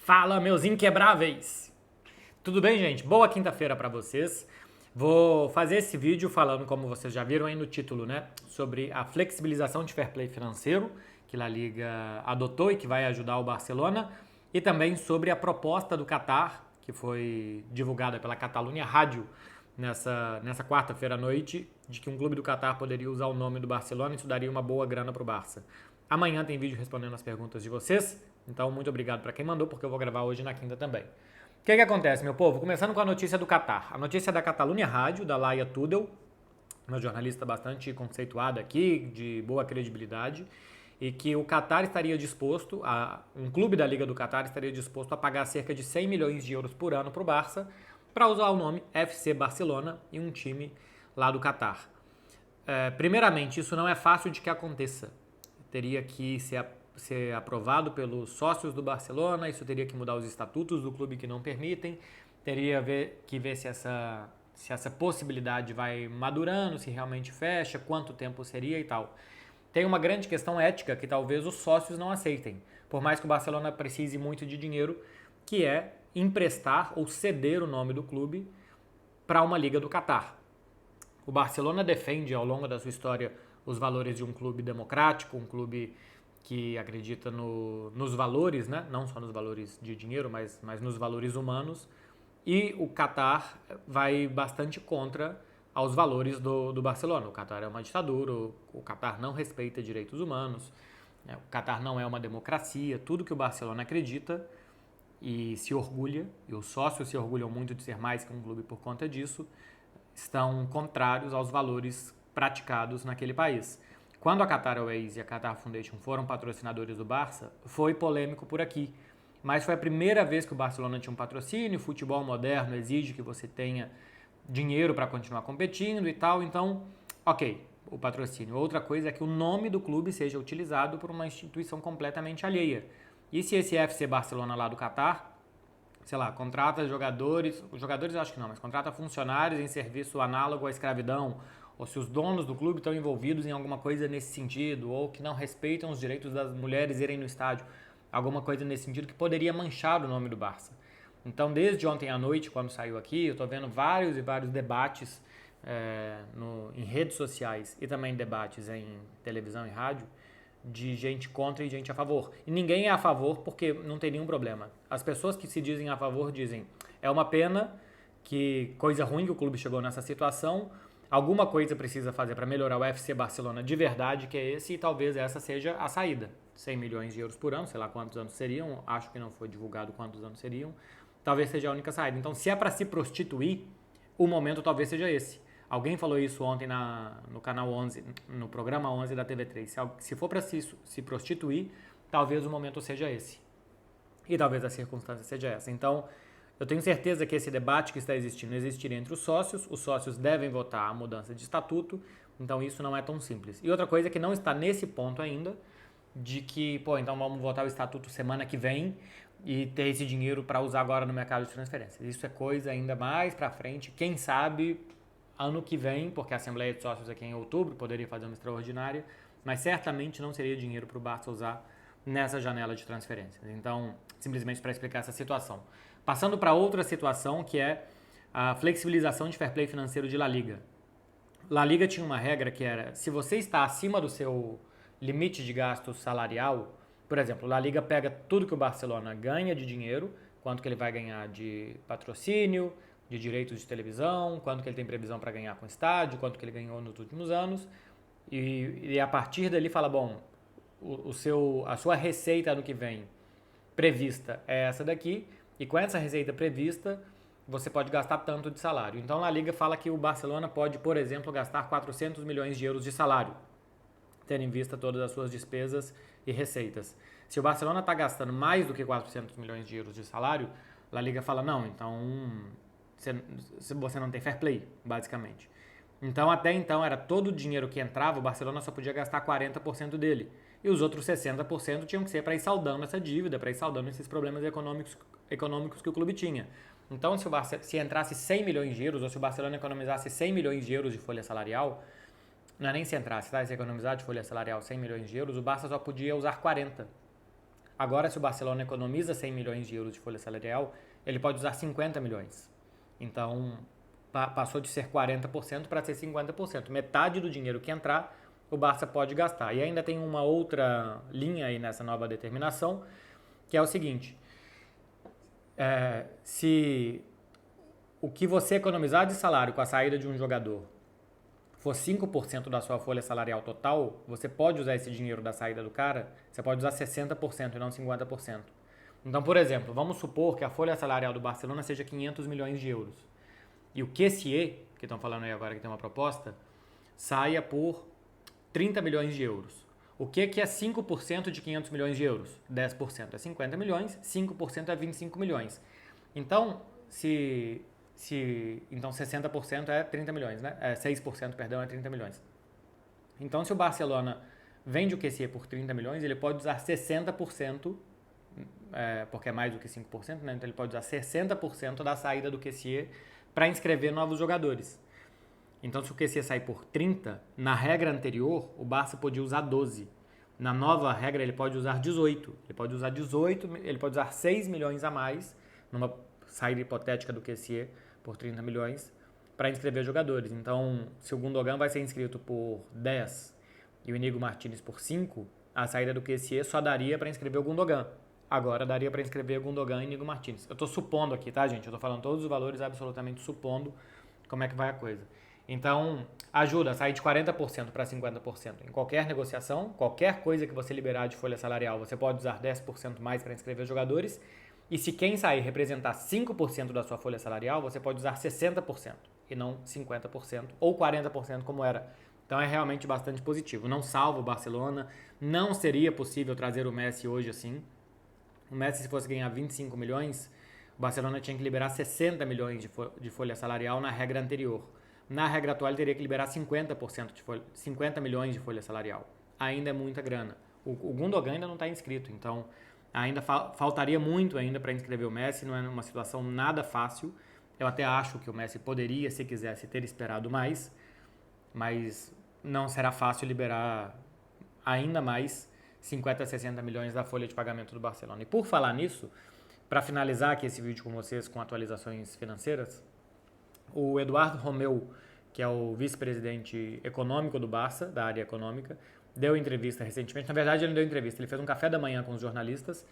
Fala, meus inquebráveis! Tudo bem, gente? Boa quinta-feira para vocês. Vou fazer esse vídeo falando, como vocês já viram aí no título, né, sobre a flexibilização de fair play financeiro que a Liga adotou e que vai ajudar o Barcelona, e também sobre a proposta do Qatar, que foi divulgada pela Catalunya Rádio nessa quarta-feira à noite, de que um clube do Qatar poderia usar o nome do Barcelona e isso daria uma boa grana para o Barça. Amanhã tem vídeo respondendo as perguntas de vocês, então muito obrigado para quem mandou, porque eu vou gravar hoje na quinta também. O que acontece, meu povo? Começando com a notícia do Qatar. A notícia é da Catalunya Rádio, da Laia Tudel, uma jornalista bastante conceituada aqui, de boa credibilidade, e que o Qatar estaria disposto, um clube da Liga do Qatar estaria disposto a pagar cerca de 100 milhões de euros por ano para o Barça, para usar o nome FC Barcelona e um time lá do Qatar. Primeiramente, isso não é fácil de que aconteça. Teria que ser aprovado pelos sócios do Barcelona, isso teria que mudar os estatutos do clube que não permitem, teria que ver se essa possibilidade vai madurando, se realmente fecha, quanto tempo seria e tal. Tem uma grande questão ética que talvez os sócios não aceitem, por mais que o Barcelona precise muito de dinheiro, que é emprestar ou ceder o nome do clube para uma liga do Qatar. O Barcelona defende ao longo da sua história os valores de um clube democrático, um clube que acredita nos valores, né? Não só nos valores de dinheiro, mas nos valores humanos. E o Qatar vai bastante contra aos valores do Barcelona. O Qatar é uma ditadura, o Qatar não respeita direitos humanos, né? O Qatar não é uma democracia. Tudo que o Barcelona acredita e se orgulha, e os sócios se orgulham muito de ser mais que um clube por conta disso, estão contrários aos valores praticados naquele país. Quando a Qatar Airways e a Qatar Foundation foram patrocinadores do Barça, foi polêmico por aqui. Mas foi a primeira vez que o Barcelona tinha um patrocínio, o futebol moderno exige que você tenha dinheiro para continuar competindo e tal, então, ok, o patrocínio. Outra coisa é que o nome do clube seja utilizado por uma instituição completamente alheia. E se esse FC Barcelona lá do Qatar, sei lá, contrata jogadores eu acho que não, mas contrata funcionários em serviço análogo à escravidão, ou se os donos do clube estão envolvidos em alguma coisa nesse sentido, ou que não respeitam os direitos das mulheres irem no estádio, alguma coisa nesse sentido que poderia manchar o nome do Barça. Então, desde ontem à noite, quando saiu aqui, eu estou vendo vários e vários debates em redes sociais e também debates em televisão e rádio, de gente contra e gente a favor. E ninguém é a favor porque não tem nenhum problema. As pessoas que se dizem a favor dizem: é uma pena, que coisa ruim que o clube chegou nessa situação, alguma coisa precisa fazer para melhorar o FC Barcelona de verdade, que é esse, e talvez essa seja a saída. 100 milhões de euros por ano, sei lá quantos anos seriam, acho que não foi divulgado quantos anos seriam, talvez seja a única saída. Então, se é para se prostituir, o momento talvez seja esse. Alguém falou isso ontem no canal 11, no programa 11 da TV3. Se for para se prostituir, talvez o momento seja esse. E talvez a circunstância seja essa. Então, eu tenho certeza que esse debate que está existindo existiria entre os sócios devem votar a mudança de estatuto, então isso não é tão simples. E outra coisa que não está nesse ponto ainda, de que, então vamos votar o estatuto semana que vem e ter esse dinheiro para usar agora no mercado de transferências. Isso é coisa ainda mais para frente, quem sabe ano que vem, porque a Assembleia de Sócios aqui é em outubro, poderia fazer uma extraordinária, mas certamente não seria dinheiro para o Barça usar nessa janela de transferências. Então, simplesmente para explicar essa situação. Passando para outra situação, que é a flexibilização de fair play financeiro de La Liga. La Liga tinha uma regra que era, se você está acima do seu limite de gasto salarial, por exemplo, La Liga pega tudo que o Barcelona ganha de dinheiro, quanto que ele vai ganhar de patrocínio, de direitos de televisão, quanto que ele tem previsão para ganhar com o estádio, quanto que ele ganhou nos últimos anos, e a partir dali fala, bom, a sua receita ano que vem prevista é essa daqui, e com essa receita prevista, você pode gastar tanto de salário. Então, a Liga fala que o Barcelona pode, por exemplo, gastar 400 milhões de euros de salário, tendo em vista todas as suas despesas e receitas. Se o Barcelona está gastando mais do que 400 milhões de euros de salário, a Liga fala, não, então você não tem fair play, basicamente. Então, até então, era todo o dinheiro que entrava, o Barcelona só podia gastar 40% dele. E os outros 60% tinham que ser para ir saldando essa dívida, para ir saldando esses problemas econômicos que o clube tinha. Então, se entrasse 100 milhões de euros, ou se o Barcelona economizasse 100 milhões de euros de folha salarial, não é nem se entrasse, tá? Se economizar de folha salarial 100 milhões de euros, o Barça só podia usar 40. Agora, se o Barcelona economiza 100 milhões de euros de folha salarial, ele pode usar 50 milhões. Então, passou de ser 40% para ser 50%. Metade do dinheiro que entrar, o Barça pode gastar. E ainda tem uma outra linha aí nessa nova determinação, que é o seguinte: se o que você economizar de salário com a saída de um jogador for 5% da sua folha salarial total, você pode usar esse dinheiro da saída do cara, você pode usar 60% e não 50%. Então, por exemplo, vamos supor que a folha salarial do Barcelona seja 500 milhões de euros. E o Kessié, que estão falando aí agora que tem uma proposta, saia por 30 milhões de euros. O que é 5% de 500 milhões de euros? 10% é 50 milhões, 5% é 25 milhões. Então, então 60% é 30 milhões, né? 6%, perdão, é 30 milhões. Então, se o Barcelona vende o Kessié por 30 milhões, ele pode usar 60%, porque é mais do que 5%, né? Então ele pode usar 60% da saída do Kessié para inscrever novos jogadores. Então, se o Kessié sair por 30, na regra anterior, o Barça podia usar 12. Na nova regra, ele pode usar 18. Ele pode usar 18, ele pode usar 6 milhões a mais, numa saída hipotética do Kessié por 30 milhões, para inscrever jogadores. Então, se o Gundogan vai ser inscrito por 10 e o Inigo Martínez por 5, a saída do Kessié só daria para inscrever o Gundogan. Agora daria para inscrever o Gundogan e o Inigo Martínez. Eu estou supondo aqui, tá, gente? Eu estou falando todos os valores absolutamente supondo como é que vai a coisa. Então, ajuda a sair de 40% para 50%. Em qualquer negociação, qualquer coisa que você liberar de folha salarial, você pode usar 10% mais para inscrever jogadores. E se quem sair representar 5% da sua folha salarial, você pode usar 60% e não 50% ou 40% como era. Então é realmente bastante positivo. Não salva o Barcelona, não seria possível trazer o Messi hoje assim. O Messi, se fosse ganhar 25 milhões, o Barcelona tinha que liberar 60 milhões de folha salarial na regra anterior. Na regra atual, ele teria que liberar 50 milhões de folha salarial. Ainda é muita grana. O Gundogan ainda não está inscrito, então ainda faltaria muito ainda para inscrever o Messi, não é uma situação nada fácil. Eu até acho que o Messi poderia, se quisesse, ter esperado mais, mas não será fácil liberar ainda mais 50, 60 milhões da folha de pagamento do Barcelona. E por falar nisso, para finalizar aqui esse vídeo com vocês com atualizações financeiras, o Eduardo Romeu, que é o vice-presidente econômico do Barça, da área econômica, deu entrevista recentemente. Na verdade, ele não deu entrevista, ele fez um café da manhã com os jornalistas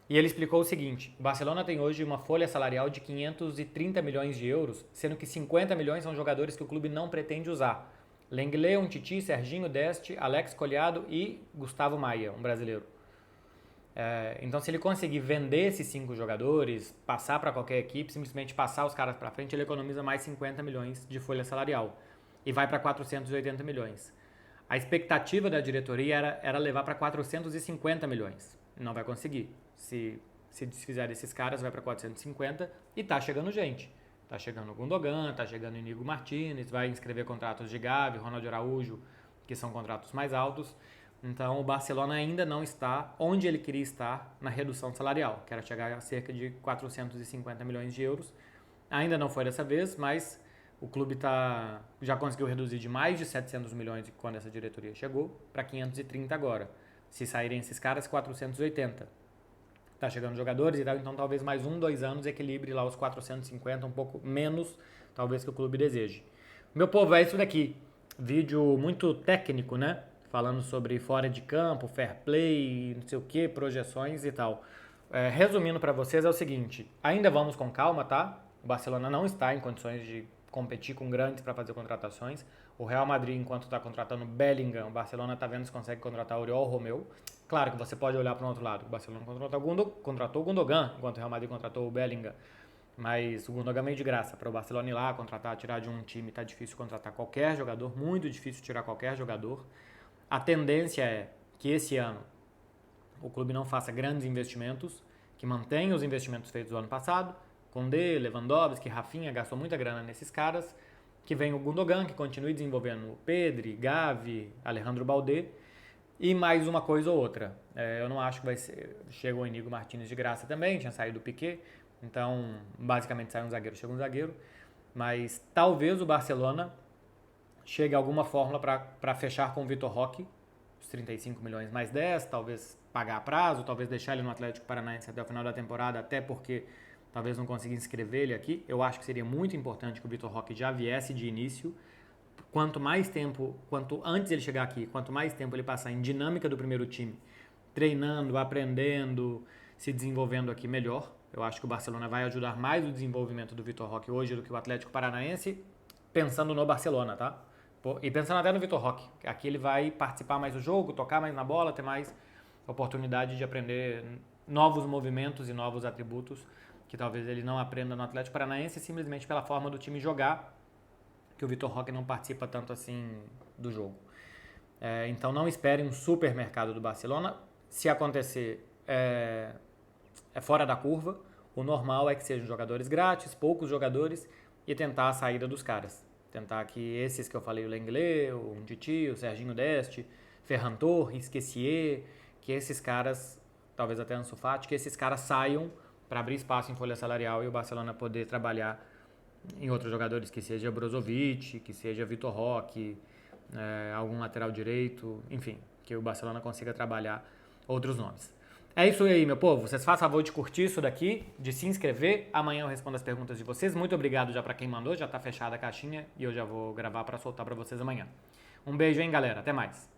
e ele explicou o seguinte: o Barcelona tem hoje uma folha salarial de 530 milhões de euros, sendo que 50 milhões são jogadores que o clube não pretende usar. Lenglet, Umtiti, Serginho Deste, Alex Collado e Gustavo Maia, um brasileiro. Então, se ele conseguir vender esses 5 jogadores, passar para qualquer equipe, simplesmente passar os caras para frente, ele economiza mais 50 milhões de folha salarial e vai para 480 milhões. A expectativa da diretoria era levar para 450 milhões. Não vai conseguir. Se desfizer desses caras, vai para 450 e tá chegando gente. Tá chegando o Gundogan, tá chegando o Inigo Martínez, vai inscrever contratos de Gavi, Ronald Araújo, que são contratos mais altos. Então, o Barcelona ainda não está onde ele queria estar na redução salarial, que era chegar a cerca de 450 milhões de euros. Ainda não foi dessa vez, mas o clube já conseguiu reduzir de mais de 700 milhões quando essa diretoria chegou, para 530 agora. Se saírem esses caras, 480. Tá chegando jogadores e tal, então talvez mais 2 anos equilibre lá os 450, um pouco menos, talvez, que o clube deseje. Meu povo, é isso daqui. Vídeo muito técnico, né? Falando sobre fora de campo, fair play, não sei o que, projeções e tal. Resumindo para vocês é o seguinte: ainda vamos com calma, tá? O Barcelona não está em condições de competir com grandes para fazer contratações. O Real Madrid, enquanto está contratando Bellingham, o Barcelona está vendo se consegue contratar o Oriol Romeu. Claro que você pode olhar para o outro lado. O Barcelona contratou o Gundogan, enquanto o Real Madrid contratou o Bellingham. Mas o Gundogan meio de graça. Para o Barcelona ir lá, contratar, tirar de um time, tá difícil contratar qualquer jogador. Muito difícil tirar qualquer jogador. A tendência é que esse ano o clube não faça grandes investimentos, que mantenha os investimentos feitos do ano passado. Koundé, Lewandowski, Rafinha, gastou muita grana nesses caras. Que venha o Gundogan, que continue desenvolvendo o Pedri, Gavi, Alejandro Balde. E mais uma coisa ou outra. Eu não acho que vai ser... Chegou o Inigo Martínez de graça também, tinha saído o Piqué. Então, basicamente, sai um zagueiro, chega um zagueiro. Mas talvez o Barcelona chegue a alguma fórmula para fechar com o Vitor Roque, os 35 milhões mais 10, talvez pagar a prazo, talvez deixar ele no Atlético Paranaense até o final da temporada, até porque talvez não consiga inscrever ele aqui. Eu acho que seria muito importante que o Vitor Roque já viesse de início. Quanto mais tempo, quanto antes ele chegar aqui, quanto mais tempo ele passar em dinâmica do primeiro time, treinando, aprendendo, se desenvolvendo aqui, melhor. Eu acho que o Barcelona vai ajudar mais o desenvolvimento do Vitor Roque hoje do que o Atlético Paranaense, pensando no Barcelona, tá? E pensando até no Vitor Roque. Aqui ele vai participar mais do jogo, tocar mais na bola, ter mais oportunidade de aprender novos movimentos e novos atributos que talvez ele não aprenda no Atlético Paranaense simplesmente pela forma do time jogar, que o Vitor Roque não participa tanto assim do jogo. Então não espere um super mercado do Barcelona. Se acontecer, é fora da curva. O normal é que sejam jogadores grátis, poucos jogadores, e tentar a saída dos caras. Tentar que esses que eu falei, o Lenglet, o Umtiti, o Serginho Deste, Ferran Torres, Kessié, que esses caras, talvez até Ansu Fati, que esses caras saiam para abrir espaço em folha salarial e o Barcelona poder trabalhar em outros jogadores, que seja Brozovic, que seja Vitor Roque, algum lateral direito, enfim, que o Barcelona consiga trabalhar outros nomes. É isso aí, meu povo. Vocês façam a favor de curtir isso daqui, de se inscrever. Amanhã eu respondo as perguntas de vocês. Muito obrigado já para quem mandou, já tá fechada a caixinha e eu já vou gravar para soltar para vocês amanhã. Um beijo, hein, galera. Até mais.